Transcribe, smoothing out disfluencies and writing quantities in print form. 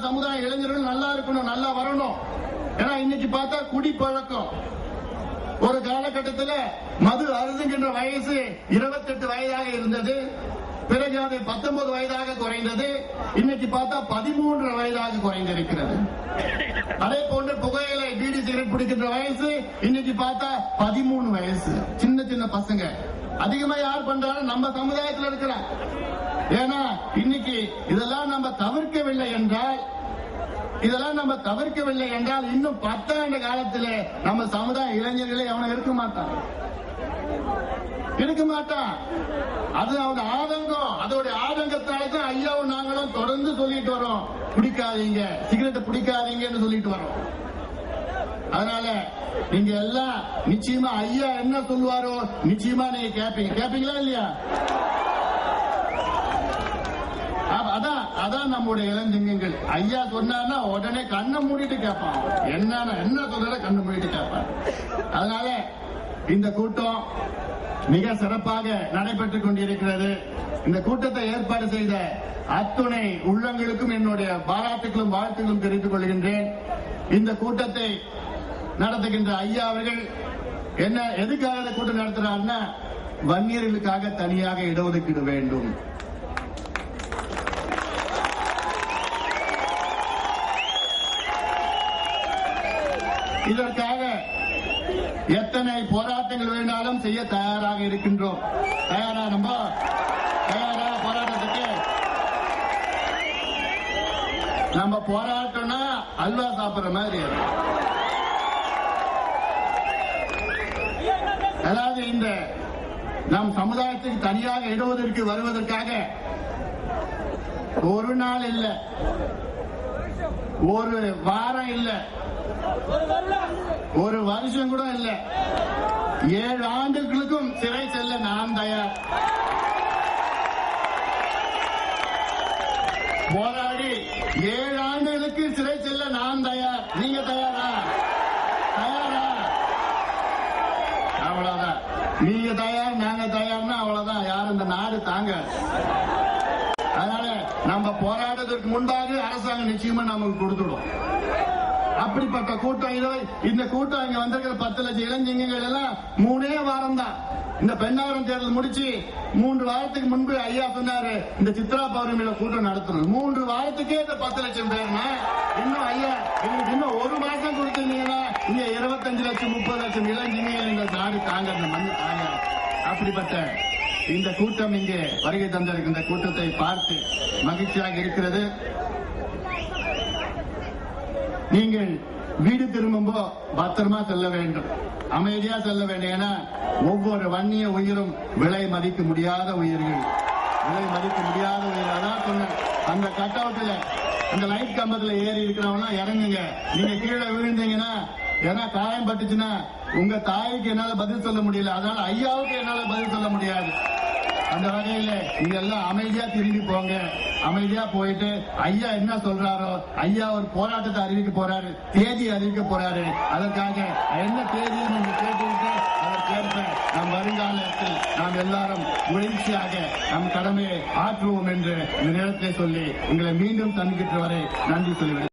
சமுதாய இளைஞர்கள் நல்லா இருக்கணும், நல்லா வரணும். ஏன்னா இன்னைக்கு பார்த்தா குடிப்பழக்கம் ஒரு காலகட்டத்தில் மது அருந்துகின்ற வயசு 28 வயதாக இருந்தது. பிறகு அது 19 வயதாக குறைந்தது. இன்னைக்கு பார்த்தா 13 வயதாக குறைந்திருக்கிறது. அதே போன்று புகையிலை பீடி சிகரெட் பிடிக்கின்ற வயசு இன்னைக்கு பார்த்தா 13 வயசு. சின்ன சின்ன பசங்க அதிகமா யார் பண்றாங்க? நம்ம சமுதாயத்தில் இருக்கிறாங்க. ஏன்னா இன்னைக்கு இதெல்லாம் நம்ம தவிர்க்கவில்லை என்றால் இன்னும் 10 ஆண்டு காலத்தில் நம்ம சமுதாய இளைஞர்களே அவனை இருக்க மாட்டான். அது அவங்க ஆதங்கம். அதோடைய ஆதங்கத்தால்தான் ஐயாவும் நாங்களும் தொடர்ந்து சொல்லிட்டு வரோம், பிடிக்காதீங்க, சிகரெட்டை பிடிக்காதீங்கன்னு சொல்லிட்டு வரோம். அதனால நீங்க எல்லாம் நிச்சயமா ஐயா என்ன சொல்லுவாரோ நிச்சயமா நீங்க கேப்பீங்களா இல்லையா? அதான் நம்முடைய இளஞ்சிங்கங்கள். ஐயா சொன்னார்னா உடனே கண்ணை மூடிட்டு கேட்பான். என்ன சொல்ற கண்ணை மூடிட்டு கேட்பான். அதனால இந்த கூட்டம் மிக சிறப்பாக நடைபெற்றுக் கொண்டிருக்கிறது. இந்த கூட்டத்தை ஏற்பாடு செய்த அத்துணை உள்ளங்களுக்கும் என்னுடைய பாராட்டுகளும் வாழ்த்துக்களும் தெரிவித்துக் கொள்கின்றேன். இந்த கூட்டத்தை நடத்துகின்ற ஐயா அவர்கள் எதுக்காக இந்த கூட்டம் நடத்துறாருன்னா, வன்னியர்களுக்காக தனியாக இடஒதுக்கீடு வேண்டும். இதற்காக எத்தனை போராட்டங்கள் வேண்டாலும் செய்ய தயாராக இருக்கின்றோம். தயாரா போராட்டத்துக்கு? நம்ம போராட்டம்னா அல்வா சாப்பிடுற மாதிரி. அதாவது இந்த நம் சமுதாயத்துக்கு தனியாக இடஒதுக்கீடு வருவதற்காக ஒரு நாள் இல்ல, ஒரு வாரம் இல்ல, ஒரு வருஷம் கூட இல்ல, 7 ஆண்டுகளுக்கும் சிறை செல்ல நான் தயார். போராடி 7 ஆண்டுகளுக்கு சிறை செல்ல நான் தயார். நீங்க தயாரா? அவ்வளவுதான். நீங்க தயார், நாங்க தயார்னா அவ்வளவுதான். யாரும் இந்த நாடு தாங்க. அதனால நம்ம போராடுறதுக்கு முன்பாக அரசாங்கம் நிச்சயமா நமக்கு கொடுத்துடும். அப்படிப்பட்ட கூட்டம் இந்த கூட்டம் இங்க வந்திருக்கிற 10 லட்சம் இளைஞர்கள் எல்லாம் 3 வாரம் தான். இந்த பெண்ணாகரம் தேர்தல் முடிச்சு 3 வாரத்துக்கு முன்பு ஐயா சொன்னாரு, இந்த சித்ரா பௌர்ணமியில கூட்டம் நடத்தணும். 3 வாரத்துக்கே இந்த 10 லட்சம் பேர்னா, இன்னும் ஐயா எங்களுக்கு இன்னும் 1 மாசம் கொடுத்திருந்தீங்கன்னா இங்க 25 லட்சம் 30 லட்சம் இளைஞர்கள் இந்த நாடு தாங்க, இந்த மண்ணு தாங்க. அப்படிப்பட்ட இந்த கூட்டம் இங்கே வருகை தந்திருக்கின்ற கூட்டத்தை பார்த்து மகிழ்ச்சியாக இருக்கிறது. நீங்கள் வீடு திரும்பும்போ பத்திரமா செல்ல வேண்டும், அமைதியா செல்ல வேண்டும். ஏன்னா ஒவ்வொரு வன்னிய உயிரும் விலை மதிக்க முடியாத உயிர்கள். அதான் சொன்னேன். அந்த கட் அவுட்ல அந்த லைட் கம்பத்துல ஏறி இருக்கிறவங்க இறங்குங்க. நீங்க கீழே விழுந்தீங்கன்னா, ஏன்னா காயம் பட்டுச்சுன்னா உங்க தாய்க்கு என்னால பதில் சொல்ல முடியல, அதனால ஐயாவுக்கு என்னால பதில் சொல்ல முடியாது. அந்த வகையில நீங்க எல்லாம் அமைதியா திரும்பி போங்க. அமைதியா போயிட்டு ஐயா என்ன சொல்றாரோ, ஐயா ஒரு போராட்டத்தை அறிவிக்க போறாரு, தேதி அறிவிக்க போறாரு. அதற்காக என்ன தேதியை நீங்க கேட்டுவிட்டு அதற்கேற்ப நம் வருங்காலத்தில் நாம் எல்லாரும் முயற்சியாக நம் கடமையை ஆற்றுவோம் என்று இந்த நேரத்தை சொல்லி உங்களை மீண்டும் சந்திக்கின்ற வரை நன்றி சொல்லுவேன்.